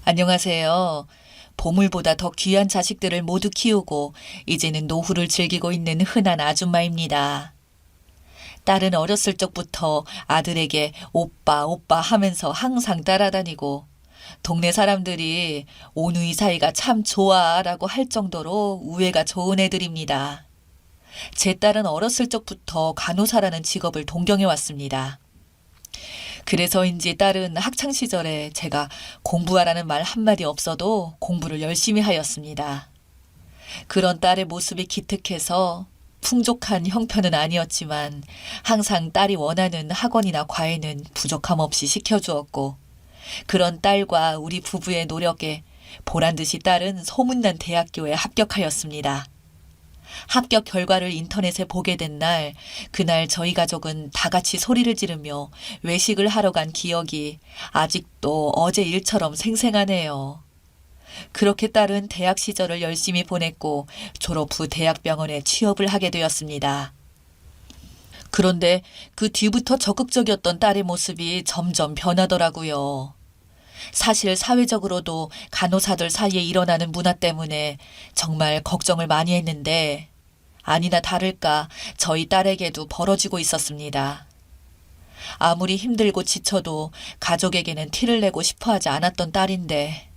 안녕하세요. 보물보다 더 귀한 자식들을 모두 키우고 이제는 노후를 즐기고 있는 흔한 아줌마입니다. 딸은 어렸을 적부터 아들에게 오빠, 오빠 하면서 항상 따라다니고 동네 사람들이 오누이 사이가 참 좋아 라고 할 정도로 우애가 좋은 애들입니다. 제 딸은 어렸을 적부터 간호사라는 직업을 동경해 왔습니다. 그래서인지 딸은 학창 시절에 제가 공부하라는 말 한마디 없어도 공부를 열심히 하였습니다. 그런 딸의 모습이 기특해서 풍족한 형편은 아니었지만 항상 딸이 원하는 학원이나 과외는 부족함 없이 시켜주었고 그런 딸과 우리 부부의 노력에 보란듯이 딸은 소문난 대학교에 합격하였습니다. 합격 결과를 인터넷에 보게 된 날, 그날 저희 가족은 다 같이 소리를 지르며 외식을 하러 간 기억이 아직도 어제 일처럼 생생하네요. 그렇게 딸은 대학 시절을 열심히 보냈고 졸업 후 대학병원에 취업을 하게 되었습니다. 그런데 그 뒤부터 적극적이었던 딸의 모습이 점점 변하더라고요. 사실 사회적으로도 간호사들 사이에 일어나는 문화 때문에 정말 걱정을 많이 했는데 아니나 다를까 저희 딸에게도 벌어지고 있었습니다. 아무리 힘들고 지쳐도 가족에게는 티를 내고 싶어 하지 않았던 딸인데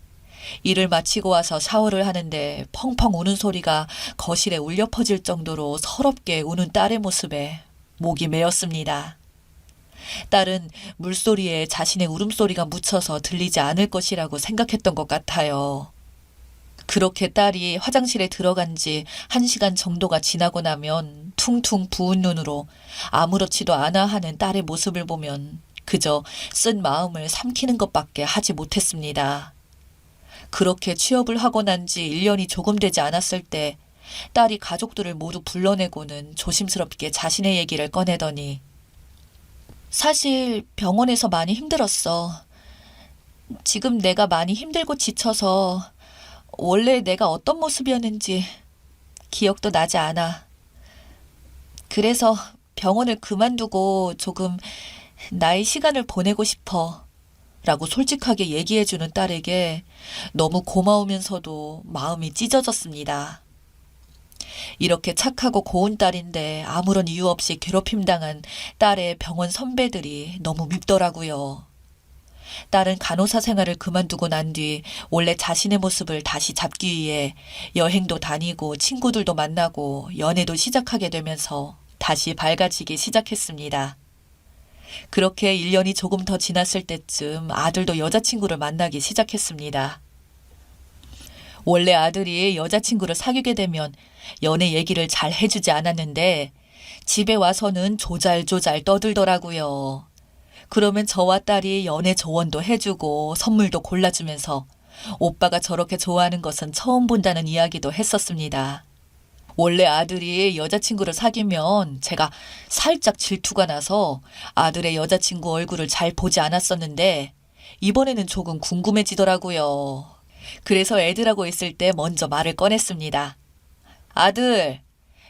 일을 마치고 와서 샤워를 하는데 펑펑 우는 소리가 거실에 울려 퍼질 정도로 서럽게 우는 딸의 모습에 목이 메었습니다. 딸은 물소리에 자신의 울음소리가 묻혀서 들리지 않을 것이라고 생각했던 것 같아요. 그렇게 딸이 화장실에 들어간 지 1시간 정도가 지나고 나면 퉁퉁 부은 눈으로 아무렇지도 않아 하는 딸의 모습을 보면 그저 쓴 마음을 삼키는 것밖에 하지 못했습니다. 그렇게 취업을 하고 난 지 1년이 조금 되지 않았을 때 딸이 가족들을 모두 불러내고는 조심스럽게 자신의 얘기를 꺼내더니 사실 병원에서 많이 힘들었어. 지금 내가 많이 힘들고 지쳐서 원래 내가 어떤 모습이었는지 기억도 나지 않아. 그래서 병원을 그만두고 조금 나의 시간을 보내고 싶어. 라고 솔직하게 얘기해주는 딸에게 너무 고마우면서도 마음이 찢어졌습니다. 이렇게 착하고 고운 딸인데 아무런 이유 없이 괴롭힘 당한 딸의 병원 선배들이 너무 밉더라고요. 딸은 간호사 생활을 그만두고 난 뒤 원래 자신의 모습을 다시 잡기 위해 여행도 다니고 친구들도 만나고 연애도 시작하게 되면서 다시 밝아지기 시작했습니다. 그렇게 1년이 조금 더 지났을 때쯤 아들도 여자친구를 만나기 시작했습니다. 원래 아들이 여자친구를 사귀게 되면 연애 얘기를 잘 해주지 않았는데 집에 와서는 조잘조잘 떠들더라고요. 그러면 저와 딸이 연애 조언도 해주고 선물도 골라주면서 오빠가 저렇게 좋아하는 것은 처음 본다는 이야기도 했었습니다. 원래 아들이 여자친구를 사귀면 제가 살짝 질투가 나서 아들의 여자친구 얼굴을 잘 보지 않았었는데 이번에는 조금 궁금해지더라고요. 그래서 애들하고 있을 때 먼저 말을 꺼냈습니다. 아들,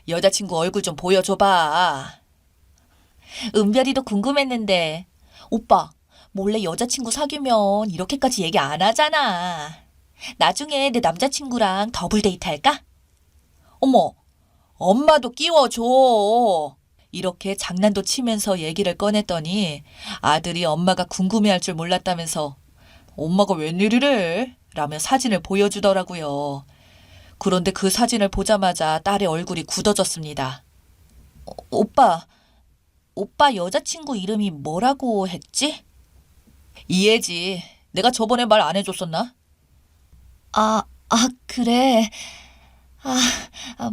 여자친구 얼굴 좀 보여줘봐. 은별이도 궁금했는데 오빠, 몰래 여자친구 사귀면 이렇게까지 얘기 안 하잖아. 나중에 내 남자친구랑 더블 데이트 할까? 어머, 엄마도 끼워줘. 이렇게 장난도 치면서 얘기를 꺼냈더니 아들이 엄마가 궁금해할 줄 몰랐다면서 엄마가 웬일이래? 라며 사진을 보여주더라고요. 그런데 그 사진을 보자마자 딸의 얼굴이 굳어졌습니다. 오빠 여자친구 이름이 뭐라고 했지? 이해지. 내가 저번에 말 안 해줬었나? 그래.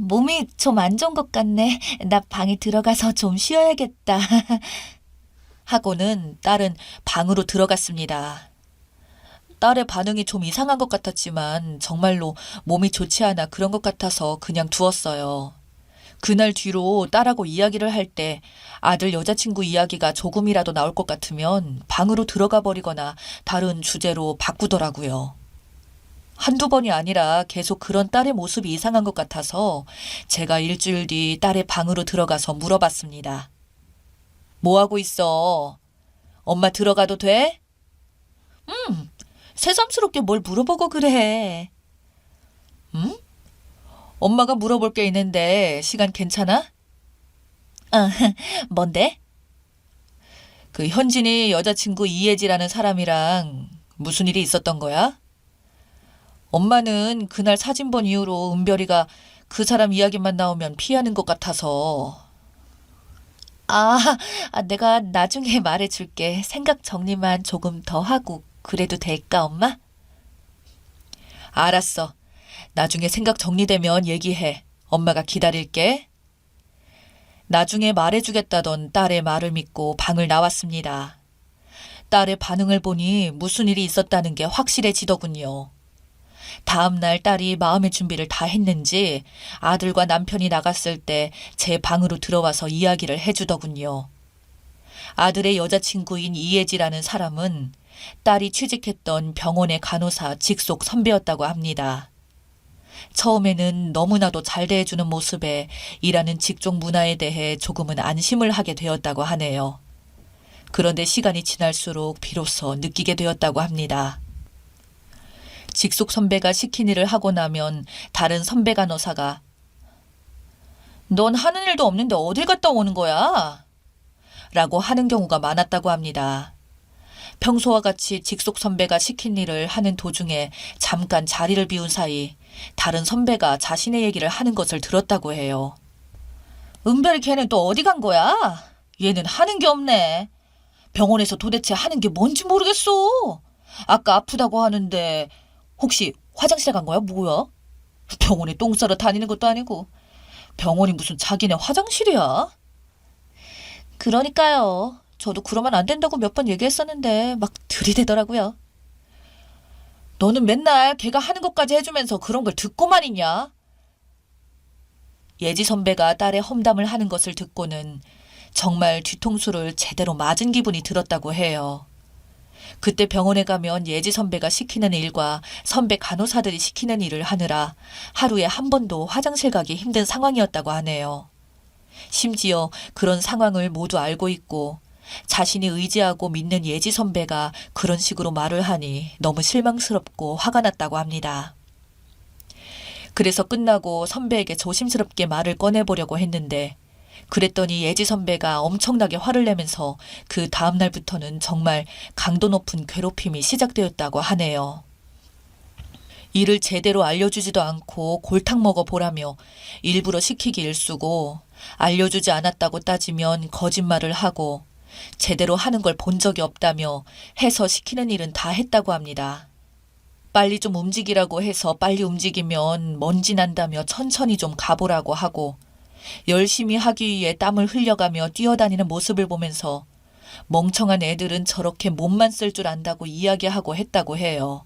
몸이 좀 안 좋은 것 같네. 나 방에 들어가서 좀 쉬어야겠다. 하고는 딸은 방으로 들어갔습니다. 딸의 반응이 좀 이상한 것 같았지만 정말로 몸이 좋지 않아 그런 것 같아서 그냥 두었어요. 그날 뒤로 딸하고 이야기를 할 때 아들 여자친구 이야기가 조금이라도 나올 것 같으면 방으로 들어가 버리거나 다른 주제로 바꾸더라고요. 한두 번이 아니라 계속 그런 딸의 모습이 이상한 것 같아서 제가 일주일 뒤 딸의 방으로 들어가서 물어봤습니다. 뭐 하고 있어? 엄마 들어가도 돼? 새삼스럽게 뭘 물어보고 그래. 응? 엄마가 물어볼 게 있는데 시간 괜찮아? 뭔데? 그 현진이 여자친구 이혜지라는 사람이랑 무슨 일이 있었던 거야? 엄마는 그날 사진 본 이후로 은별이가 그 사람 이야기만 나오면 피하는 것 같아서. 아, 내가 나중에 말해줄게. 생각 정리만 조금 더 하고 그래도 될까, 엄마? 알았어. 나중에 생각 정리되면 얘기해. 엄마가 기다릴게. 나중에 말해주겠다던 딸의 말을 믿고 방을 나왔습니다. 딸의 반응을 보니 무슨 일이 있었다는 게 확실해지더군요. 다음 날 딸이 마음의 준비를 다 했는지 아들과 남편이 나갔을 때 제 방으로 들어와서 이야기를 해주더군요. 아들의 여자친구인 이혜지라는 사람은 딸이 취직했던 병원의 간호사 직속 선배였다고 합니다. 처음에는 너무나도 잘 대해주는 모습에 일하는 직종 문화에 대해 조금은 안심을 하게 되었다고 하네요. 그런데 시간이 지날수록 비로소 느끼게 되었다고 합니다. 직속 선배가 시킨 일을 하고 나면 다른 선배 간호사가 넌 하는 일도 없는데 어딜 갔다 오는 거야? 라고 하는 경우가 많았다고 합니다. 평소와 같이 직속 선배가 시킨 일을 하는 도중에 잠깐 자리를 비운 사이 다른 선배가 자신의 얘기를 하는 것을 들었다고 해요. 은별이 걔는 또 어디 간 거야? 얘는 하는 게 없네. 병원에서 도대체 하는 게 뭔지 모르겠어. 아까 아프다고 하는데 혹시 화장실 간 거야? 뭐야? 병원에 똥 싸러 다니는 것도 아니고 병원이 무슨 자기네 화장실이야? 그러니까요. 저도 그러면 안 된다고 몇 번 얘기했었는데 막 들이대더라고요. 너는 맨날 걔가 하는 것까지 해주면서 그런 걸 듣고만 있냐? 예지 선배가 딸의 험담을 하는 것을 듣고는 정말 뒤통수를 제대로 맞은 기분이 들었다고 해요. 그때 병원에 가면 예지 선배가 시키는 일과 선배 간호사들이 시키는 일을 하느라 하루에 한 번도 화장실 가기 힘든 상황이었다고 하네요. 심지어 그런 상황을 모두 알고 있고 자신이 의지하고 믿는 예지 선배가 그런 식으로 말을 하니 너무 실망스럽고 화가 났다고 합니다. 그래서 끝나고 선배에게 조심스럽게 말을 꺼내보려고 했는데 그랬더니 예지 선배가 엄청나게 화를 내면서 그 다음 날부터는 정말 강도 높은 괴롭힘이 시작되었다고 하네요. 일을 제대로 알려주지도 않고 골탕 먹어보라며 일부러 시키기 일쑤고 알려주지 않았다고 따지면 거짓말을 하고 제대로 하는 걸 본 적이 없다며 해서 시키는 일은 다 했다고 합니다. 빨리 좀 움직이라고 해서 빨리 움직이면 먼지 난다며 천천히 좀 가보라고 하고 열심히 하기 위해 땀을 흘려가며 뛰어다니는 모습을 보면서 멍청한 애들은 저렇게 몸만 쓸 줄 안다고 이야기하고 했다고 해요.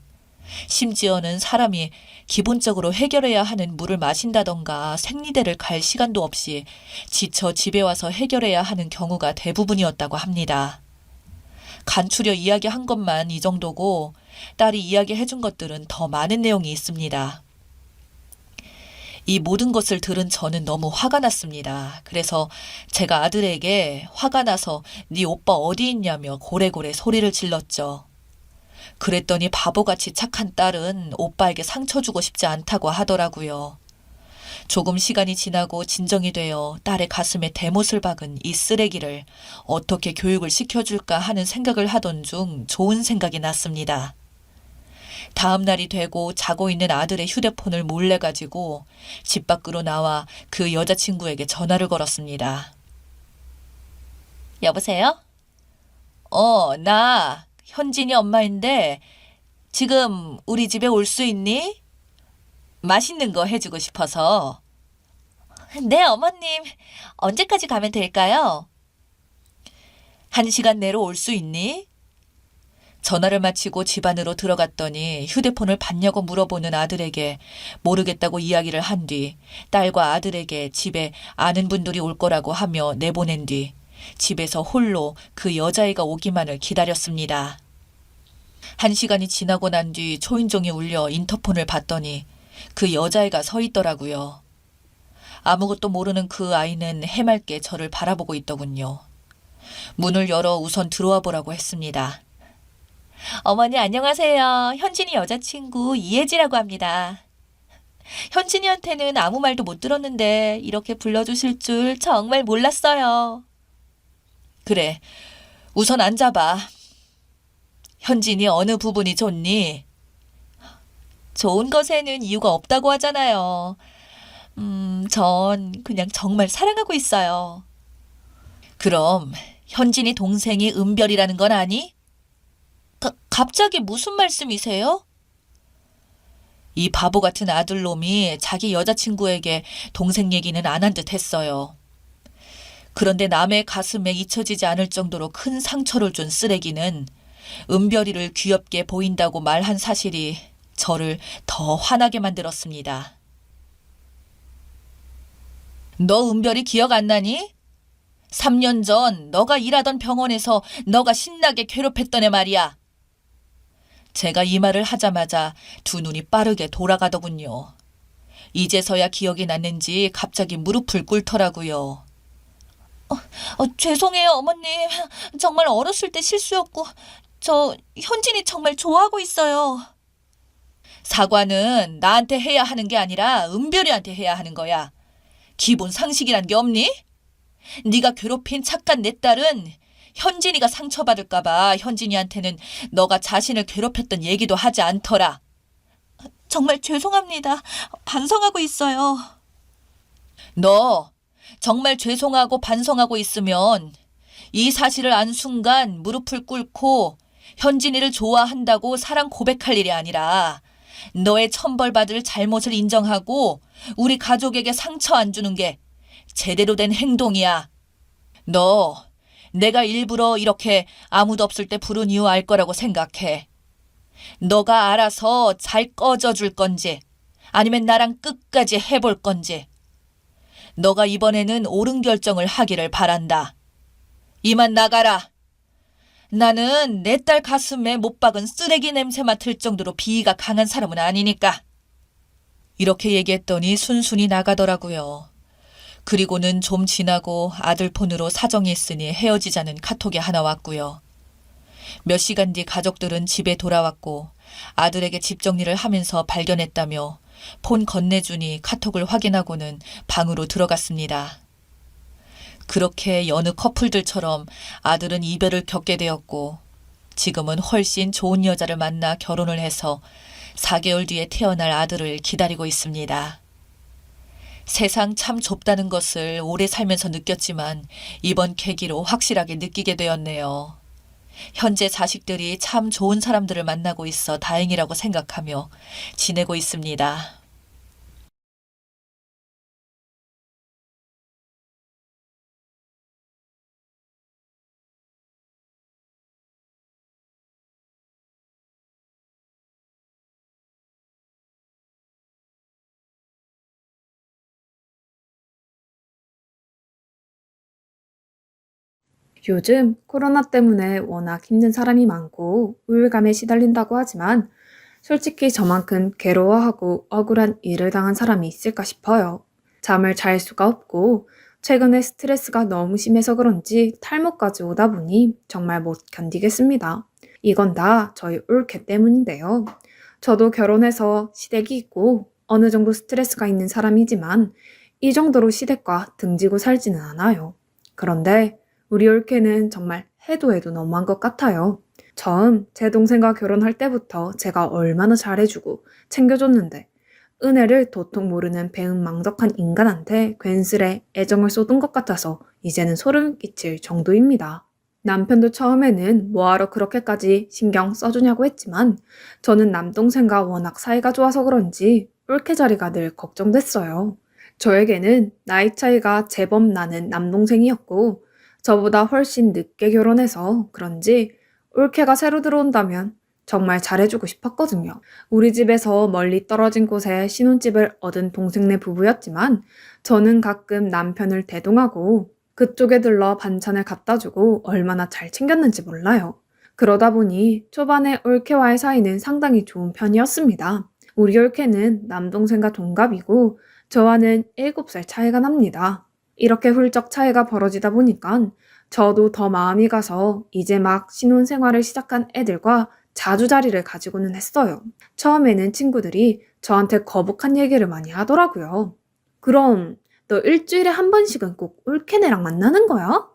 심지어는 사람이 기본적으로 해결해야 하는 물을 마신다던가 생리대를 갈 시간도 없이 지쳐 집에 와서 해결해야 하는 경우가 대부분이었다고 합니다. 간추려 이야기한 것만 이 정도고 딸이 이야기해준 것들은 더 많은 내용이 있습니다. 이 모든 것을 들은 저는 너무 화가 났습니다. 그래서 제가 아들에게 화가 나서 네 오빠 어디 있냐며 고래고래 소리를 질렀죠. 그랬더니 바보같이 착한 딸은 오빠에게 상처 주고 싶지 않다고 하더라고요. 조금 시간이 지나고 진정이 되어 딸의 가슴에 대못을 박은 이 쓰레기를 어떻게 교육을 시켜줄까 하는 생각을 하던 중 좋은 생각이 났습니다. 다음 날이 되고 자고 있는 아들의 휴대폰을 몰래 가지고 집 밖으로 나와 그 여자친구에게 전화를 걸었습니다. 여보세요? 나 현진이 엄마인데 지금 우리 집에 올 수 있니? 맛있는 거 해주고 싶어서. 네, 어머님. 언제까지 가면 될까요? 1시간 내로 올 수 있니? 전화를 마치고 집 안으로 들어갔더니 휴대폰을 받냐고 물어보는 아들에게 모르겠다고 이야기를 한 뒤 딸과 아들에게 집에 아는 분들이 올 거라고 하며 내보낸 뒤 집에서 홀로 그 여자애가 오기만을 기다렸습니다. 1시간이 지나고 난 뒤 초인종이 울려 인터폰을 봤더니 그 여자애가 서 있더라고요. 아무것도 모르는 그 아이는 해맑게 저를 바라보고 있더군요. 문을 열어 우선 들어와 보라고 했습니다. 어머니 안녕하세요. 현진이 여자친구 이혜지라고 합니다. 현진이한테는 아무 말도 못 들었는데 이렇게 불러주실 줄 정말 몰랐어요. 그래, 우선 앉아봐. 현진이 어느 부분이 좋니? 좋은 것에는 이유가 없다고 하잖아요. 전 그냥 정말 사랑하고 있어요. 그럼 현진이 동생이 은별이라는 건 아니? 갑자기 무슨 말씀이세요? 이 바보 같은 아들놈이 자기 여자친구에게 동생 얘기는 안 한 듯 했어요. 그런데 남의 가슴에 잊혀지지 않을 정도로 큰 상처를 준 쓰레기는 은별이를 귀엽게 보인다고 말한 사실이 저를 더 화나게 만들었습니다. 너 은별이 기억 안 나니? 3년 전 너가 일하던 병원에서 너가 신나게 괴롭혔던 애 말이야. 제가 이 말을 하자마자 두 눈이 빠르게 돌아가더군요. 이제서야 기억이 났는지 갑자기 무릎을 꿇더라고요. 죄송해요, 어머님. 정말 어렸을 때 실수였고, 저 현진이 정말 좋아하고 있어요. 사과는 나한테 해야 하는 게 아니라 은별이한테 해야 하는 거야. 기본 상식이란 게 없니? 네가 괴롭힌 착한 내 딸은 현진이가 상처받을까 봐 현진이한테는 너가 자신을 괴롭혔던 얘기도 하지 않더라. 정말 죄송합니다. 반성하고 있어요. 너 정말 죄송하고 반성하고 있으면 이 사실을 안 순간 무릎을 꿇고 현진이를 좋아한다고 사랑 고백할 일이 아니라 너의 천벌받을 잘못을 인정하고 우리 가족에게 상처 안 주는 게 제대로 된 행동이야. 너 내가 일부러 이렇게 아무도 없을 때 부른 이유 알 거라고 생각해. 너가 알아서 잘 꺼져 줄 건지 아니면 나랑 끝까지 해볼 건지. 너가 이번에는 옳은 결정을 하기를 바란다. 이만 나가라. 나는 내 딸 가슴에 못 박은 쓰레기 냄새 맡을 정도로 비위가 강한 사람은 아니니까. 이렇게 얘기했더니 순순히 나가더라고요. 그리고는 좀 지나고 아들 폰으로 사정이 있으니 헤어지자는 카톡이 하나 왔고요. 몇 시간 뒤 가족들은 집에 돌아왔고 아들에게 집 정리를 하면서 발견했다며 폰 건네주니 카톡을 확인하고는 방으로 들어갔습니다. 그렇게 여느 커플들처럼 아들은 이별을 겪게 되었고 지금은 훨씬 좋은 여자를 만나 결혼을 해서 4개월 뒤에 태어날 아들을 기다리고 있습니다. 세상 참 좁다는 것을 오래 살면서 느꼈지만 이번 계기로 확실하게 느끼게 되었네요. 현재 자식들이 참 좋은 사람들을 만나고 있어 다행이라고 생각하며 지내고 있습니다. 요즘 코로나 때문에 워낙 힘든 사람이 많고 우울감에 시달린다고 하지만 솔직히 저만큼 괴로워하고 억울한 일을 당한 사람이 있을까 싶어요. 잠을 잘 수가 없고 최근에 스트레스가 너무 심해서 그런지 탈모까지 오다 보니 정말 못 견디겠습니다. 이건 다 저희 올케 때문인데요. 저도 결혼해서 시댁이 있고 어느 정도 스트레스가 있는 사람이지만 이 정도로 시댁과 등지고 살지는 않아요. 그런데 우리 올케는 정말 해도 해도 너무한 것 같아요. 처음 제 동생과 결혼할 때부터 제가 얼마나 잘해주고 챙겨줬는데 은혜를 도통 모르는 배은망덕한 인간한테 괜스레 애정을 쏟은 것 같아서 이제는 소름 끼칠 정도입니다. 남편도 처음에는 뭐하러 그렇게까지 신경 써주냐고 했지만 저는 남동생과 워낙 사이가 좋아서 그런지 올케 자리가 늘 걱정됐어요. 저에게는 나이 차이가 제법 나는 남동생이었고 저보다 훨씬 늦게 결혼해서 그런지 올케가 새로 들어온다면 정말 잘해주고 싶었거든요. 우리 집에서 멀리 떨어진 곳에 신혼집을 얻은 동생네 부부였지만 저는 가끔 남편을 대동하고 그쪽에 들러 반찬을 갖다 주고 얼마나 잘 챙겼는지 몰라요. 그러다 보니 초반에 올케와의 사이는 상당히 좋은 편이었습니다. 우리 올케는 남동생과 동갑이고 저와는 7살 차이가 납니다. 이렇게 훌쩍 차이가 벌어지다 보니까 저도 더 마음이 가서 이제 막 신혼생활을 시작한 애들과 자주 자리를 가지고는 했어요. 처음에는 친구들이 저한테 거북한 얘기를 많이 하더라고요. 그럼 너 일주일에 한 번씩은 꼭 올케네랑 만나는 거야?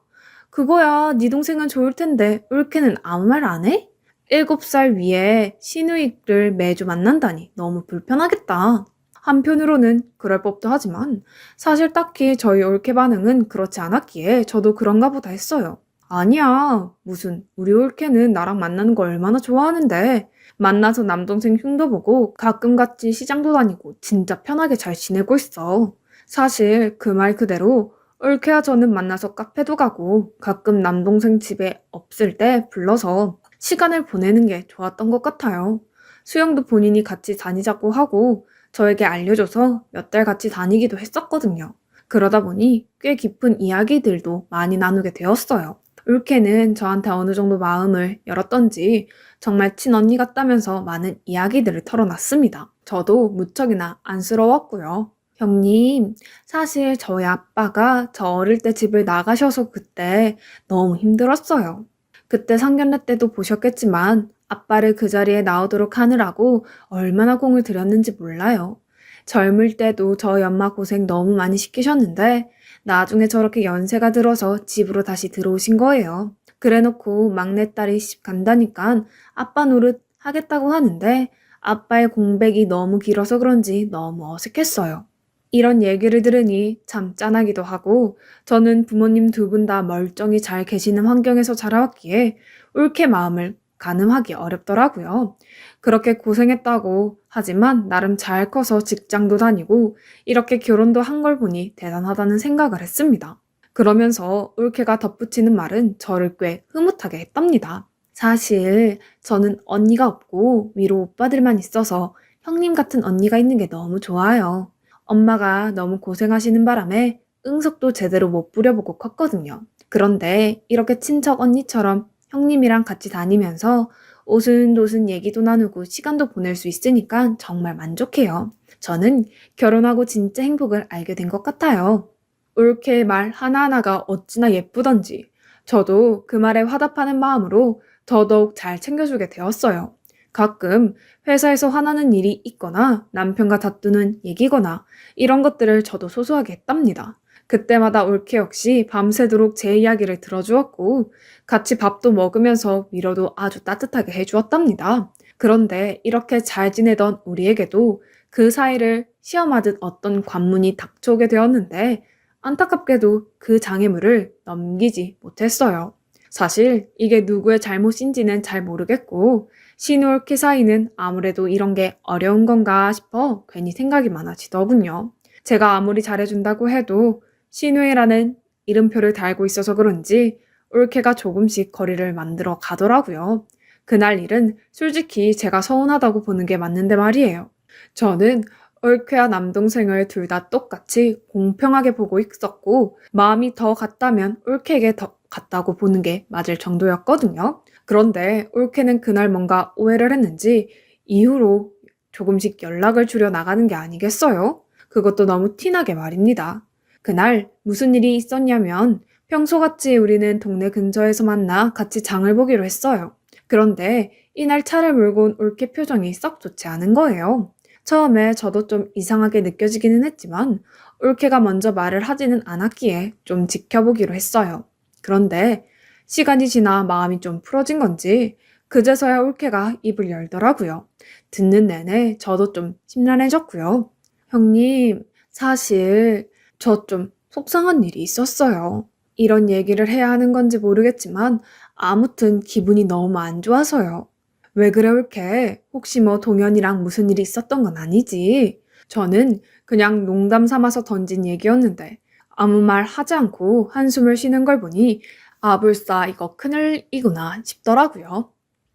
그거야 네 동생은 좋을 텐데 올케는 아무 말 안 해? 7살 위에 시누이를 매주 만난다니 너무 불편하겠다. 한편으로는 그럴 법도 하지만 사실 딱히 저희 올케 반응은 그렇지 않았기에 저도 그런가 보다 했어요. 아니야. 무슨 우리 올케는 나랑 만나는 거 얼마나 좋아하는데. 만나서 남동생 흉도 보고 가끔 같이 시장도 다니고 진짜 편하게 잘 지내고 있어. 사실 그 말 그대로 올케와 저는 만나서 카페도 가고 가끔 남동생 집에 없을 때 불러서 시간을 보내는 게 좋았던 것 같아요. 수영도 본인이 같이 다니자고 하고 저에게 알려줘서 몇 달 같이 다니기도 했었거든요. 그러다 보니 꽤 깊은 이야기들도 많이 나누게 되었어요. 울케는 저한테 어느 정도 마음을 열었던지 정말 친언니 같다면서 많은 이야기들을 털어놨습니다. 저도 무척이나 안쓰러웠고요. 형님, 사실 저희 아빠가 저 어릴 때 집을 나가셔서 그때 너무 힘들었어요. 그때 상견례 때도 보셨겠지만 아빠를 그 자리에 나오도록 하느라고 얼마나 공을 들였는지 몰라요. 젊을 때도 저희 엄마 고생 너무 많이 시키셨는데 나중에 저렇게 연세가 들어서 집으로 다시 들어오신 거예요. 그래놓고 막내딸이 시집 간다니까 아빠 노릇 하겠다고 하는데 아빠의 공백이 너무 길어서 그런지 너무 어색했어요. 이런 얘기를 들으니 참 짠하기도 하고 저는 부모님 두 분 다 멀쩡히 잘 계시는 환경에서 자라왔기에 옳게 마음을 가늠하기 어렵더라고요. 그렇게 고생했다고 하지만 나름 잘 커서 직장도 다니고 이렇게 결혼도 한 걸 보니 대단하다는 생각을 했습니다. 그러면서 올케가 덧붙이는 말은 저를 꽤 흐뭇하게 했답니다. 사실 저는 언니가 없고 위로 오빠들만 있어서 형님 같은 언니가 있는 게 너무 좋아요. 엄마가 너무 고생하시는 바람에 응석도 제대로 못 부려보고 컸거든요. 그런데 이렇게 친척 언니처럼 형님이랑 같이 다니면서 오순도순 얘기도 나누고 시간도 보낼 수 있으니까 정말 만족해요. 저는 결혼하고 진짜 행복을 알게 된 것 같아요. 올케의 말 하나하나가 어찌나 예쁘던지 저도 그 말에 화답하는 마음으로 더더욱 잘 챙겨주게 되었어요. 가끔 회사에서 화나는 일이 있거나 남편과 다투는 얘기거나 이런 것들을 저도 소소하게 했답니다. 그때마다 올케 역시 밤새도록 제 이야기를 들어주었고 같이 밥도 먹으면서 위로도 아주 따뜻하게 해주었답니다. 그런데 이렇게 잘 지내던 우리에게도 그 사이를 시험하듯 어떤 관문이 닥쳐오게 되었는데 안타깝게도 그 장애물을 넘기지 못했어요. 사실 이게 누구의 잘못인지는 잘 모르겠고 시누올케 사이는 아무래도 이런 게 어려운 건가 싶어 괜히 생각이 많아지더군요. 제가 아무리 잘해준다고 해도 시누이라는 이름표를 달고 있어서 그런지 올케가 조금씩 거리를 만들어 가더라고요. 그날 일은 솔직히 제가 서운하다고 보는 게 맞는데 말이에요. 저는 올케와 남동생을 둘 다 똑같이 공평하게 보고 있었고 마음이 더 같다면 올케에게 더 같다고 보는 게 맞을 정도였거든요. 그런데 올케는 그날 뭔가 오해를 했는지 이후로 조금씩 연락을 줄여 나가는 게 아니겠어요? 그것도 너무 티나게 말입니다. 그날 무슨 일이 있었냐면 평소같이 우리는 동네 근처에서 만나 같이 장을 보기로 했어요. 그런데 이날 차를 몰고 온 올케 표정이 썩 좋지 않은 거예요. 처음에 저도 좀 이상하게 느껴지기는 했지만 올케가 먼저 말을 하지는 않았기에 좀 지켜보기로 했어요. 그런데 시간이 지나 마음이 좀 풀어진 건지 그제서야 올케가 입을 열더라고요. 듣는 내내 저도 좀 심란해졌고요. 형님, 사실 저 좀 속상한 일이 있었어요. 이런 얘기를 해야 하는 건지 모르겠지만 아무튼 기분이 너무 안 좋아서요. 왜 그래 올케? 혹시 뭐 동현이랑 무슨 일이 있었던 건 아니지? 저는 그냥 농담 삼아서 던진 얘기였는데 아무 말 하지 않고 한숨을 쉬는 걸 보니 아불싸 이거 큰일이구나 싶더라고요.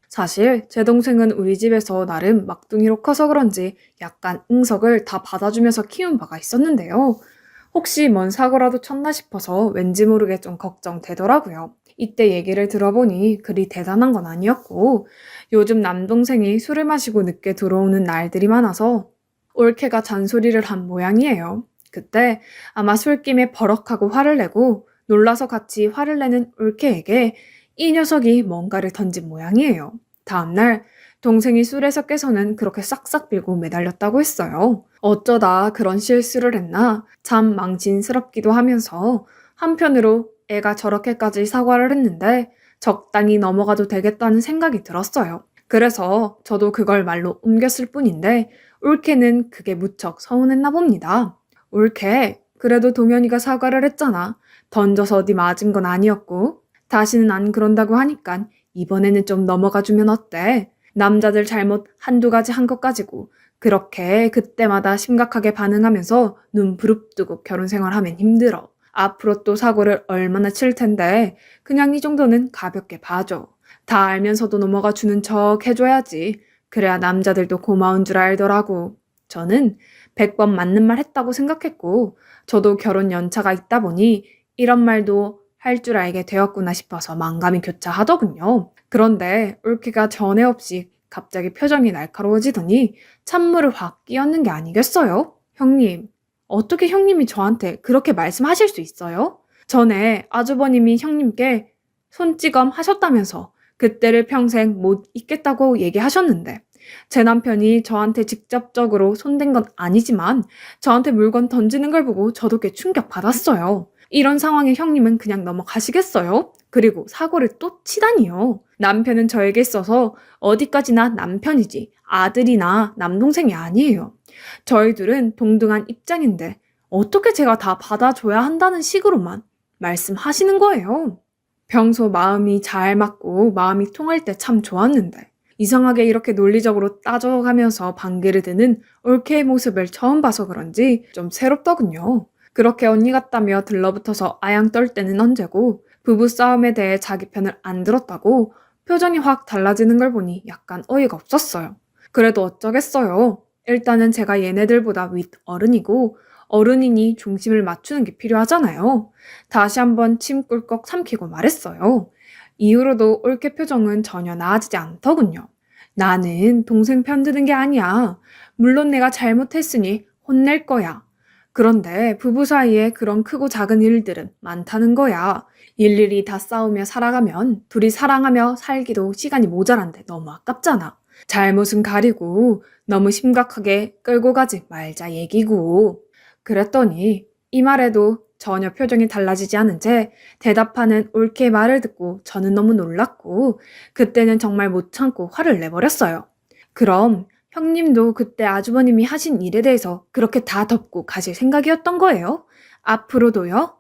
사실 제 동생은 우리 집에서 나름 막둥이로 커서 그런지 약간 응석을 다 받아주면서 키운 바가 있었는데요. 혹시 뭔 사고라도 쳤나 싶어서 왠지 모르게 좀 걱정되더라고요. 이때 얘기를 들어보니 그리 대단한 건 아니었고 요즘 남동생이 술을 마시고 늦게 들어오는 날들이 많아서 올케가 잔소리를 한 모양이에요. 그때 아마 술김에 버럭하고 화를 내고 놀라서 같이 화를 내는 올케에게 이 녀석이 뭔가를 던진 모양이에요. 다음날 동생이 술에서 깨서는 그렇게 싹싹 빌고 매달렸다고 했어요. 어쩌다 그런 실수를 했나 참 망신스럽기도 하면서 한편으로 애가 저렇게까지 사과를 했는데 적당히 넘어가도 되겠다는 생각이 들었어요. 그래서 저도 그걸 말로 옮겼을 뿐인데 올케는 그게 무척 서운했나 봅니다. 올케, 그래도 동현이가 사과를 했잖아. 던져서 어디 맞은 건 아니었고 다시는 안 그런다고 하니까 이번에는 좀 넘어가 주면 어때? 남자들 잘못 한두 가지 한 것 가지고 그렇게 그때마다 심각하게 반응하면서 눈 부릅뜨고 결혼 생활하면 힘들어. 앞으로 또 사고를 얼마나 칠 텐데 그냥 이 정도는 가볍게 봐줘. 다 알면서도 넘어가 주는 척 해줘야지. 그래야 남자들도 고마운 줄 알더라고. 저는 100번 맞는 말 했다고 생각했고 저도 결혼 연차가 있다 보니 이런 말도 할 줄 알게 되었구나 싶어서 만감이 교차하더군요. 그런데 올케가 전에 없이 갑자기 표정이 날카로워지더니 찬물을 확 끼얹는 게 아니겠어요? 형님, 어떻게 형님이 저한테 그렇게 말씀하실 수 있어요? 전에 아주버님이 형님께 손찌검 하셨다면서 그때를 평생 못 잊겠다고 얘기하셨는데 제 남편이 저한테 직접적으로 손댄 건 아니지만 저한테 물건 던지는 걸 보고 저도 꽤 충격받았어요. 이런 상황에 형님은 그냥 넘어가시겠어요? 그리고 사고를 또 치다니요. 남편은 저에게 있어서 어디까지나 남편이지 아들이나 남동생이 아니에요. 저희 둘은 동등한 입장인데 어떻게 제가 다 받아줘야 한다는 식으로만 말씀하시는 거예요. 평소 마음이 잘 맞고 마음이 통할 때 참 좋았는데 이상하게 이렇게 논리적으로 따져가면서 반기를 드는 올케의 모습을 처음 봐서 그런지 좀 새롭더군요. 그렇게 언니 같다며 들러붙어서 아양 떨 때는 언제고 부부싸움에 대해 자기 편을 안 들었다고 표정이 확 달라지는 걸 보니 약간 어이가 없었어요. 그래도 어쩌겠어요. 일단은 제가 얘네들보다 윗 어른이고 어른이니 중심을 맞추는 게 필요하잖아요. 다시 한번 침 꿀꺽 삼키고 말했어요. 이후로도 올케 표정은 전혀 나아지지 않더군요. 나는 동생 편드는 게 아니야. 물론 내가 잘못했으니 혼낼 거야. 그런데 부부 사이에 그런 크고 작은 일들은 많다는 거야. 일일이 다 싸우며 살아가면 둘이 사랑하며 살기도 시간이 모자란데 너무 아깝잖아. 잘못은 가리고 너무 심각하게 끌고 가지 말자 얘기고. 그랬더니 이 말에도 전혀 표정이 달라지지 않은 채 대답하는 올케의 말을 듣고 저는 너무 놀랐고 그때는 정말 못 참고 화를 내버렸어요. 그럼 형님도 그때 아주버님이 하신 일에 대해서 그렇게 다 덮고 가실 생각이었던 거예요? 앞으로도요?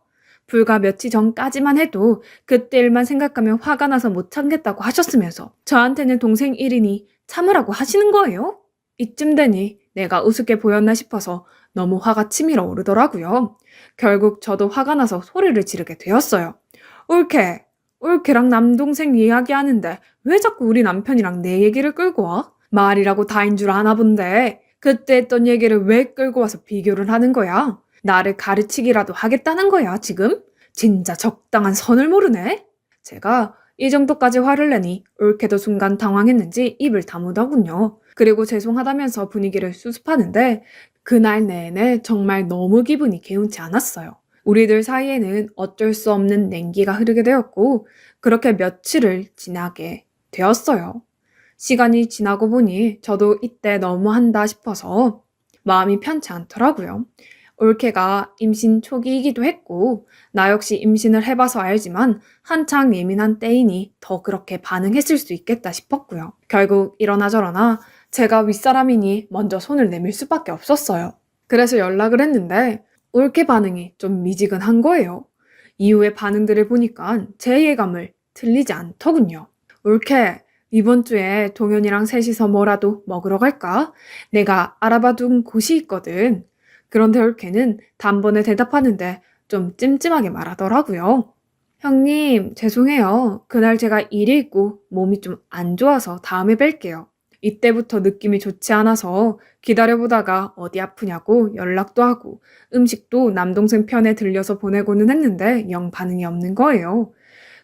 불과 며칠 전까지만 해도 그때 일만 생각하면 화가 나서 못 참겠다고 하셨으면서 저한테는 동생 일이니 참으라고 하시는 거예요? 이쯤 되니 내가 우습게 보였나 싶어서 너무 화가 치밀어 오르더라고요. 결국 저도 화가 나서 소리를 지르게 되었어요. 올케랑 남동생 이야기하는데 왜 자꾸 우리 남편이랑 내 얘기를 끌고 와? 말이라고 다인 줄 아나 본데 그때 했던 얘기를 왜 끌고 와서 비교를 하는 거야? 나를 가르치기라도 하겠다는 거야, 지금? 진짜 적당한 선을 모르네? 제가 이 정도까지 화를 내니 올케도 순간 당황했는지 입을 다무더군요. 그리고 죄송하다면서 분위기를 수습하는데 그날 내내 정말 너무 기분이 개운치 않았어요. 우리들 사이에는 어쩔 수 없는 냉기가 흐르게 되었고 그렇게 며칠을 지나게 되었어요. 시간이 지나고 보니 저도 이때 너무한다 싶어서 마음이 편치 않더라고요. 올케가 임신 초기이기도 했고 나 역시 임신을 해봐서 알지만 한창 예민한 때이니 더 그렇게 반응했을 수 있겠다 싶었고요. 결국 이러나 저러나 제가 윗사람이니 먼저 손을 내밀 수밖에 없었어요. 그래서 연락을 했는데 올케 반응이 좀 미지근한 거예요. 이후의 반응들을 보니까 제 예감을 틀리지 않더군요. 올케, 이번 주에 동현이랑 셋이서 뭐라도 먹으러 갈까? 내가 알아봐둔 곳이 있거든. 그런데 올케는 단번에 대답하는데 좀 찜찜하게 말하더라고요. 형님, 죄송해요. 그날 제가 일이 있고 몸이 좀 안 좋아서 다음에 뵐게요. 이때부터 느낌이 좋지 않아서 기다려보다가 어디 아프냐고 연락도 하고 음식도 남동생 편에 들려서 보내고는 했는데 영 반응이 없는 거예요.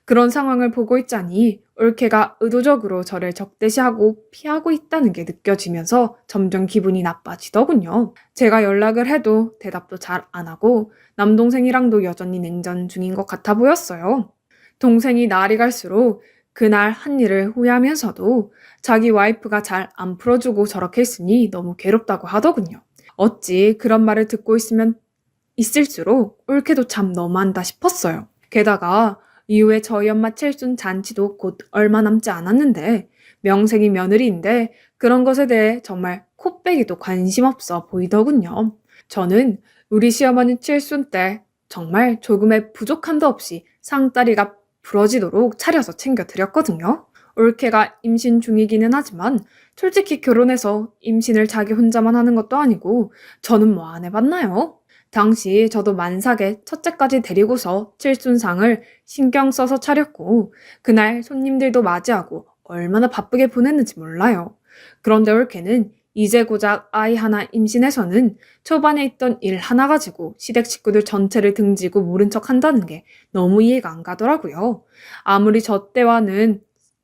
그런 상황을 보고 있자니 올케가 의도적으로 저를 적대시하고 피하고 있다는 게 느껴지면서 점점 기분이 나빠지더군요. 제가 연락을 해도 대답도 잘 안 하고 남동생이랑도 여전히 냉전 중인 것 같아 보였어요. 동생이 날이 갈수록 그날 한 일을 후회하면서도 자기 와이프가 잘 안 풀어주고 저렇게 했으니 너무 괴롭다고 하더군요. 어찌 그런 말을 듣고 있으면 있을수록 올케도 참 너무한다 싶었어요. 게다가 이후에 저희 엄마 칠순 잔치도 곧 얼마 남지 않았는데 명색이 며느리인데 그런 것에 대해 정말 코빼기도 관심 없어 보이더군요. 저는 우리 시어머니 칠순 때 정말 조금의 부족함도 없이 상다리가 부러지도록 차려서 챙겨드렸거든요. 올케가 임신 중이기는 하지만 솔직히 결혼해서 임신을 자기 혼자만 하는 것도 아니고 저는 뭐 안 해봤나요? 당시 저도 만삭에 첫째까지 데리고서 칠순상을 신경 써서 차렸고 그날 손님들도 맞이하고 얼마나 바쁘게 보냈는지 몰라요. 그런데 올케는 이제 고작 아이 하나 임신해서는 초반에 있던 일 하나 가지고 시댁 식구들 전체를 등지고 모른 척 한다는 게 너무 이해가 안 가더라고요. 아무리 저 때와는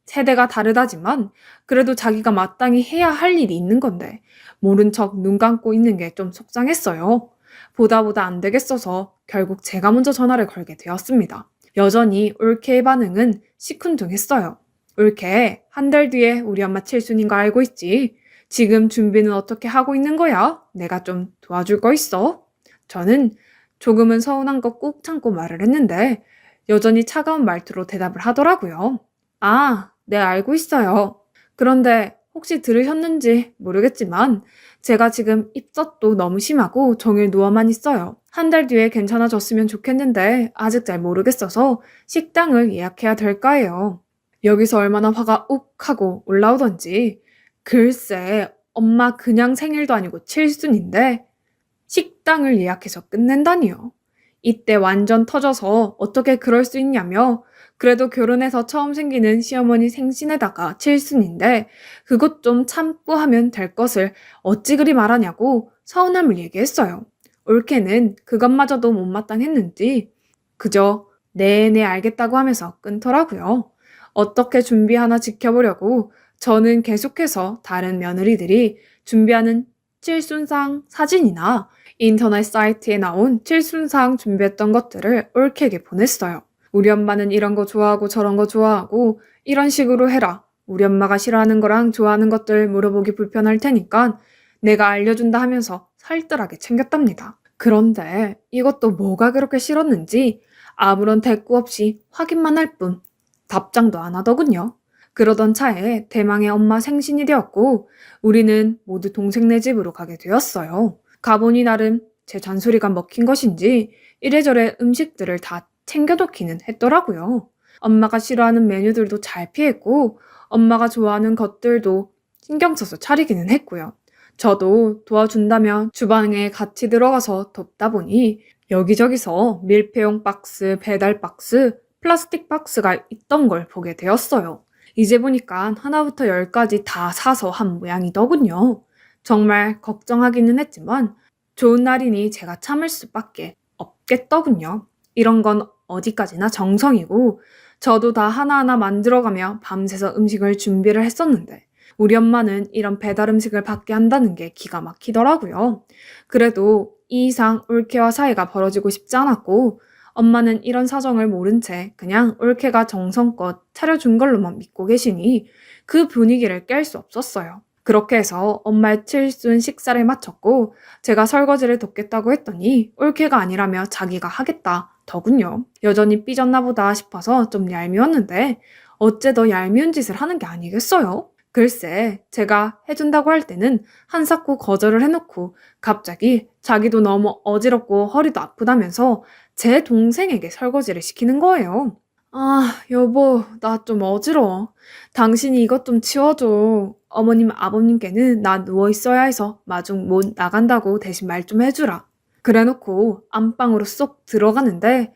세대가 다르다지만 그래도 자기가 마땅히 해야 할 일이 있는 건데 모른 척 눈 감고 있는 게 좀 속상했어요. 보다 안 되겠어서 결국 제가 먼저 전화를 걸게 되었습니다. 여전히 올케의 반응은 시큰둥했어요. 올케, 한 달 뒤에 우리 엄마 칠순인 거 알고 있지? 지금 준비는 어떻게 하고 있는 거야? 내가 좀 도와줄 거 있어? 저는 조금은 서운한 거 꾹 참고 말을 했는데 여전히 차가운 말투로 대답을 하더라고요. 아, 네, 알고 있어요. 그런데 혹시 들으셨는지 모르겠지만 제가 지금 입덧도 너무 심하고 종일 누워만 있어요. 한 달 뒤에 괜찮아졌으면 좋겠는데 아직 잘 모르겠어서 식당을 예약해야 될까 해요. 여기서 얼마나 화가 욱 하고 올라오던지 글쎄 엄마 그냥 생일도 아니고 칠순인데 식당을 예약해서 끝낸다니요. 이때 완전 터져서 어떻게 그럴 수 있냐며 그래도 결혼해서 처음 생기는 시어머니 생신에다가 칠순인데 그것 좀 참고 하면 될 것을 어찌 그리 말하냐고 서운함을 얘기했어요. 올케는 그것마저도 못마땅했는지 그저 네네 알겠다고 하면서 끊더라고요. 어떻게 준비하나 지켜보려고 저는 계속해서 다른 며느리들이 준비하는 칠순상 사진이나 인터넷 사이트에 나온 칠순상 준비했던 것들을 올케에게 보냈어요. 우리 엄마는 이런 거 좋아하고 저런 거 좋아하고 이런 식으로 해라. 우리 엄마가 싫어하는 거랑 좋아하는 것들 물어보기 불편할 테니까 내가 알려준다 하면서 살뜰하게 챙겼답니다. 그런데 이것도 뭐가 그렇게 싫었는지 아무런 대꾸 없이 확인만 할 뿐 답장도 안 하더군요. 그러던 차에 대망의 엄마 생신이 되었고 우리는 모두 동생네 집으로 가게 되었어요. 가보니 나름 제 잔소리가 먹힌 것인지 이래저래 음식들을 다 챙겨놓기는 했더라고요. 엄마가 싫어하는 메뉴들도 잘 피했고 엄마가 좋아하는 것들도 신경 써서 차리기는 했고요. 저도 도와준다며 주방에 같이 들어가서 돕다 보니 여기저기서 밀폐용 박스, 배달 박스, 플라스틱 박스가 있던 걸 보게 되었어요. 이제 보니까 하나부터 열까지 다 사서 한 모양이더군요. 정말 걱정하기는 했지만 좋은 날이니 제가 참을 수밖에 없겠더군요. 이런 건 어디까지나 정성이고 저도 다 하나하나 만들어가며 밤새서 음식을 준비를 했었는데 우리 엄마는 이런 배달 음식을 받게 한다는 게 기가 막히더라고요. 그래도 이 이상 올케와 사이가 벌어지고 싶지 않았고 엄마는 이런 사정을 모른 채 그냥 올케가 정성껏 차려준 걸로만 믿고 계시니 그 분위기를 깰 수 없었어요. 그렇게 해서 엄마의 칠순 식사를 마쳤고 제가 설거지를 돕겠다고 했더니 올케가 아니라며 자기가 하겠다 더군요. 여전히 삐졌나 보다 싶어서 좀 얄미웠는데 어째 더 얄미운 짓을 하는 게 아니겠어요? 글쎄 제가 해준다고 할 때는 한사코 거절을 해놓고 갑자기 자기도 너무 어지럽고 허리도 아프다면서 제 동생에게 설거지를 시키는 거예요. 아, 여보, 나 좀 어지러워. 당신이 이것 좀 치워줘. 어머님, 아버님께는 나 누워있어야 해서 마중 못 나간다고 대신 말 좀 해주라. 그래놓고 안방으로 쏙 들어가는데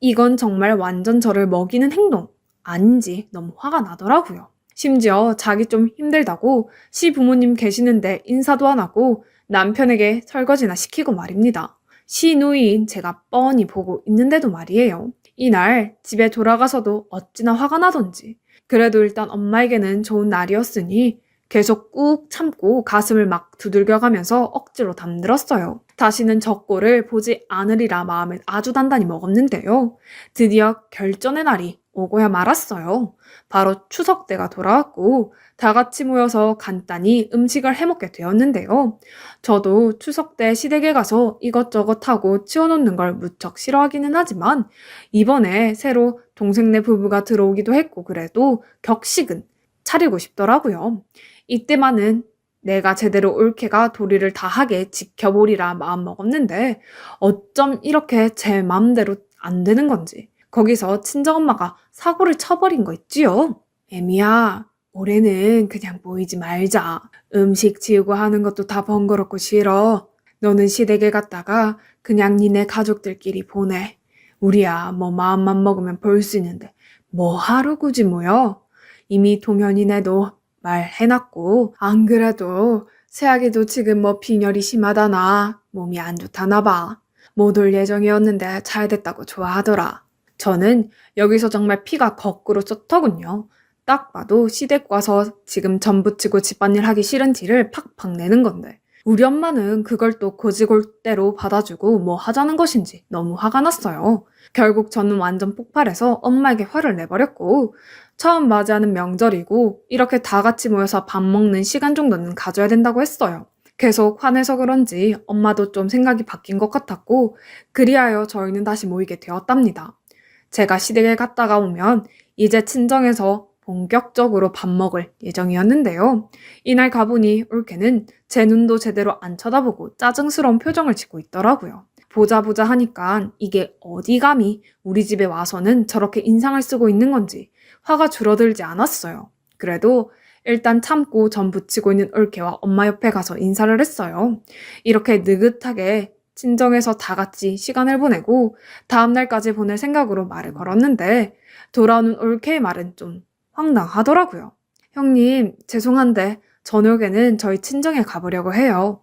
이건 정말 완전 저를 먹이는 행동 아닌지 너무 화가 나더라고요. 심지어 자기 좀 힘들다고 시부모님 계시는데 인사도 안 하고 남편에게 설거지나 시키고 말입니다. 시누이인 제가 뻔히 보고 있는데도 말이에요. 이날 집에 돌아가서도 어찌나 화가 나던지. 그래도 일단 엄마에게는 좋은 날이었으니 계속 꾹 참고 가슴을 막 두들겨가면서 억지로 잠들었어요. 다시는 저 꼴을 보지 않으리라 마음을 아주 단단히 먹었는데요. 드디어 결전의 날이 오고야 말았어요. 바로 추석 때가 돌아왔고 다 같이 모여서 간단히 음식을 해먹게 되었는데요. 저도 추석 때 시댁에 가서 이것저것 하고 치워놓는 걸 무척 싫어하기는 하지만 이번에 새로 동생네 부부가 들어오기도 했고 그래도 격식은 차리고 싶더라고요. 이때만은 내가 제대로 올케가 도리를 다하게 지켜보리라 마음먹었는데 어쩜 이렇게 제 마음대로 안 되는 건지 거기서 친정엄마가 사고를 쳐버린 거 있지요. 애미야, 올해는 그냥 모이지 말자. 음식 지우고 하는 것도 다 번거롭고 싫어. 너는 시댁에 갔다가 그냥 니네 가족들끼리 보내. 우리야 뭐 마음만 먹으면 볼 수 있는데 뭐 하루 굳이 모여? 이미 동현이네도 말해놨고 안 그래도 새아기도 지금 뭐 빈혈이 심하다나 몸이 안 좋다나 봐. 못 올 예정이었는데 잘 됐다고 좋아하더라. 저는 여기서 정말 피가 거꾸로 쏟더군요. 딱 봐도 시댁 와서 지금 전 부치고 집안일 하기 싫은 티를 팍팍 내는 건데 우리 엄마는 그걸 또 고지골대로 받아주고 뭐 하자는 것인지 너무 화가 났어요. 결국 저는 완전 폭발해서 엄마에게 화를 내버렸고 처음 맞이하는 명절이고 이렇게 다 같이 모여서 밥 먹는 시간 정도는 가져야 된다고 했어요. 계속 화내서 그런지 엄마도 좀 생각이 바뀐 것 같았고 그리하여 저희는 다시 모이게 되었답니다. 제가 시댁에 갔다가 오면 이제 친정에서 본격적으로 밥 먹을 예정이었는데요. 이날 가보니 올케는 제 눈도 제대로 안 쳐다보고 짜증스러운 표정을 짓고 있더라고요. 보자 하니까 이게 어디 감히 우리 집에 와서는 저렇게 인상을 쓰고 있는 건지 화가 줄어들지 않았어요. 그래도 일단 참고 전 부치고 있는 올케와 엄마 옆에 가서 인사를 했어요. 이렇게 느긋하게 친정에서 다 같이 시간을 보내고 다음날까지 보낼 생각으로 말을 걸었는데 돌아오는 올케의 말은 좀 황당하더라고요. 형님, 죄송한데 저녁에는 저희 친정에 가보려고 해요.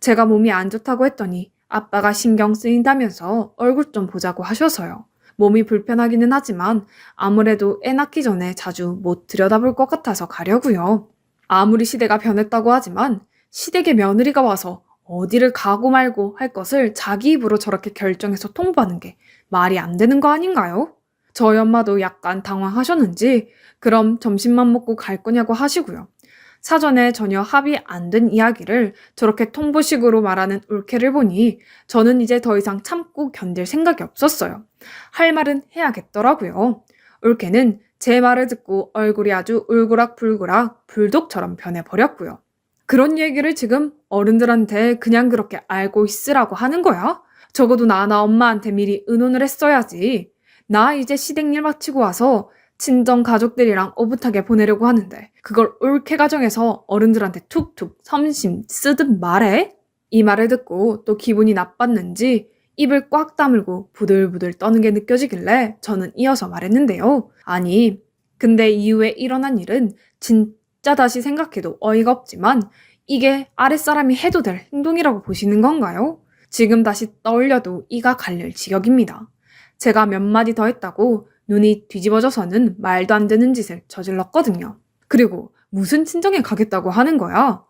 제가 몸이 안 좋다고 했더니 아빠가 신경 쓰인다면서 얼굴 좀 보자고 하셔서요. 몸이 불편하기는 하지만 아무래도 애 낳기 전에 자주 못 들여다볼 것 같아서 가려고요. 아무리 시대가 변했다고 하지만 시댁의 며느리가 와서 어디를 가고 말고 할 것을 자기 입으로 저렇게 결정해서 통보하는 게 말이 안 되는 거 아닌가요? 저희 엄마도 약간 당황하셨는지 그럼 점심만 먹고 갈 거냐고 하시고요. 사전에 전혀 합의 안 된 이야기를 저렇게 통보식으로 말하는 올케를 보니 저는 이제 더 이상 참고 견딜 생각이 없었어요. 할 말은 해야겠더라고요. 올케는 제 말을 듣고 얼굴이 아주 울그락불그락 불독처럼 변해버렸고요. 그런 얘기를 지금 어른들한테 그냥 그렇게 알고 있으라고 하는 거야? 적어도 나나 엄마한테 미리 의논을 했어야지. 나 이제 시댁 일 마치고 와서 친정 가족들이랑 오붓하게 보내려고 하는데 그걸 올케 가정에서 어른들한테 툭툭 섬심 쓰듯 말해? 이 말을 듣고 또 기분이 나빴는지 입을 꽉 다물고 부들부들 떠는 게 느껴지길래 저는 이어서 말했는데요. 아니, 근데 이후에 일어난 일은 진짜 다시 생각해도 어이가 없지만 이게 아랫사람이 해도 될 행동이라고 보시는 건가요? 지금 다시 떠올려도 이가 갈릴 지경입니다. 제가 몇 마디 더 했다고 눈이 뒤집어져서는 말도 안 되는 짓을 저질렀거든요. 그리고 무슨 친정에 가겠다고 하는 거야?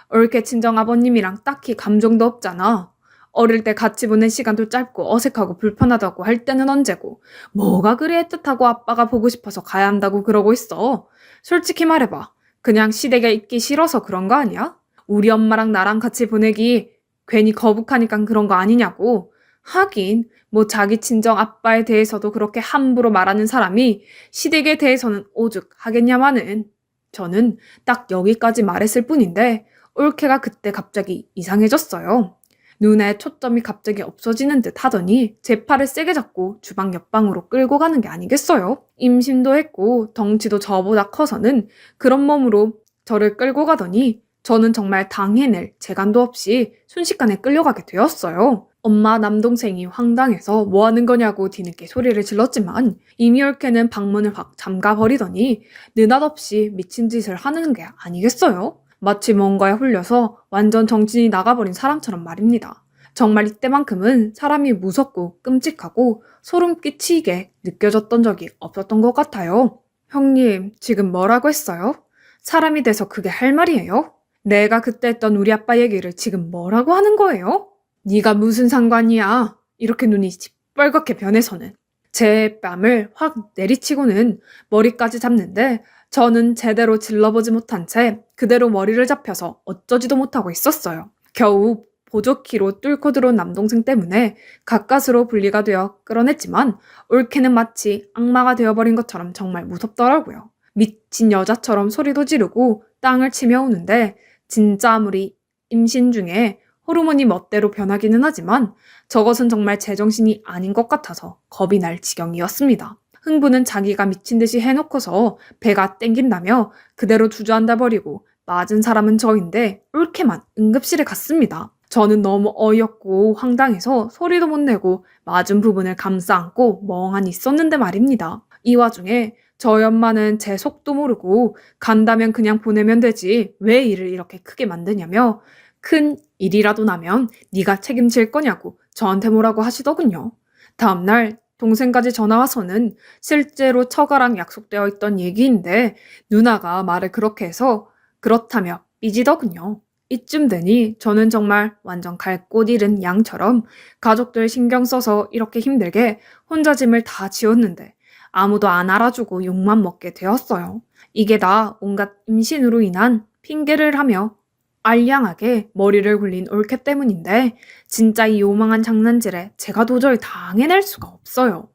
올케 친정 아버님이랑 딱히 감정도 없잖아. 어릴 때 같이 보낸 시간도 짧고 어색하고 불편하다고 할 때는 언제고 뭐가 그리 애틋하고 아빠가 보고 싶어서 가야 한다고 그러고 있어. 솔직히 말해봐. 그냥 시댁에 있기 싫어서 그런 거 아니야? 우리 엄마랑 나랑 같이 보내기 괜히 거북하니까 그런 거 아니냐고. 하긴 뭐 자기 친정 아빠에 대해서도 그렇게 함부로 말하는 사람이 시댁에 대해서는 오죽하겠냐마는. 저는 딱 여기까지 말했을 뿐인데 올케가 그때 갑자기 이상해졌어요. 눈에 초점이 갑자기 없어지는 듯 하더니 제 팔을 세게 잡고 주방 옆방으로 끌고 가는 게 아니겠어요? 임신도 했고 덩치도 저보다 커서는 그런 몸으로 저를 끌고 가더니 저는 정말 당해낼 재간도 없이 순식간에 끌려가게 되었어요. 엄마 남동생이 황당해서 뭐 하는 거냐고 뒤늦게 소리를 질렀지만 이미 올케는 방문을 확 잠가버리더니 느닷없이 미친 짓을 하는 게 아니겠어요? 마치 뭔가에 홀려서 완전 정신이 나가버린 사람처럼 말입니다. 정말 이때만큼은 사람이 무섭고 끔찍하고 소름 끼치게 느껴졌던 적이 없었던 것 같아요. 형님, 지금 뭐라고 했어요? 사람이 돼서 그게 할 말이에요? 내가 그때 했던 우리 아빠 얘기를 지금 뭐라고 하는 거예요? 네가 무슨 상관이야? 이렇게 눈이 시뻘겋게 변해서는 제 뺨을 확 내리치고는 머리까지 잡는데 저는 제대로 질러보지 못한 채 그대로 머리를 잡혀서 어쩌지도 못하고 있었어요. 겨우 보조키로 뚫고 들어온 남동생 때문에 가까스로 분리가 되어 끌어냈지만 올케는 마치 악마가 되어버린 것처럼 정말 무섭더라고요. 미친 여자처럼 소리도 지르고 땅을 치며 우는데 진짜 아무리 임신 중에 호르몬이 멋대로 변하기는 하지만 저것은 정말 제정신이 아닌 것 같아서 겁이 날 지경이었습니다. 흥부는 자기가 미친 듯이 해놓고서 배가 땡긴다며 그대로 주저앉아 버리고 맞은 사람은 저인데 올케만 응급실에 갔습니다. 저는 너무 어이없고 황당해서 소리도 못 내고 맞은 부분을 감싸 안고 멍하니 있었는데 말입니다. 이 와중에 저희 엄마는 제 속도 모르고 간다면 그냥 보내면 되지 왜 일을 이렇게 크게 만드냐며 큰 일이라도 나면 네가 책임질 거냐고 저한테 뭐라고 하시더군요. 다음날 동생까지 전화 와서는 실제로 처가랑 약속되어 있던 얘기인데 누나가 말을 그렇게 해서 그렇다며 삐지더군요. 이쯤 되니 저는 정말 완전 갈 곳 잃은 양처럼 가족들 신경 써서 이렇게 힘들게 혼자 짐을 다 지웠는데 아무도 안 알아주고 욕만 먹게 되었어요. 이게 다 온갖 임신으로 인한 핑계를 하며 알량하게 머리를 굴린 올케 때문인데 진짜 이 요망한 장난질에 제가 도저히 당해낼 수가 없어요.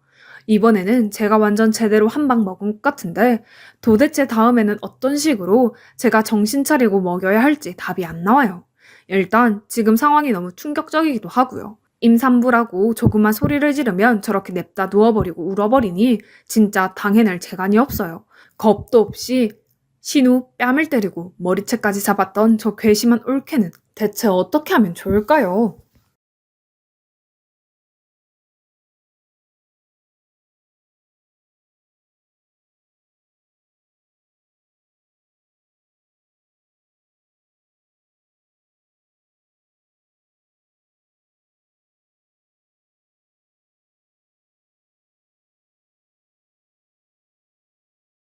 이번에는 제가 완전 제대로 한 방 먹은 것 같은데 도대체 다음에는 어떤 식으로 제가 정신 차리고 먹여야 할지 답이 안 나와요. 일단 지금 상황이 너무 충격적이기도 하고요. 임산부라고 조그만 소리를 지르면 저렇게 냅다 누워버리고 울어버리니 진짜 당해낼 재간이 없어요. 겁도 없이 신우 뺨을 때리고 머리채까지 잡았던 저 괘씸한 올케는 대체 어떻게 하면 좋을까요?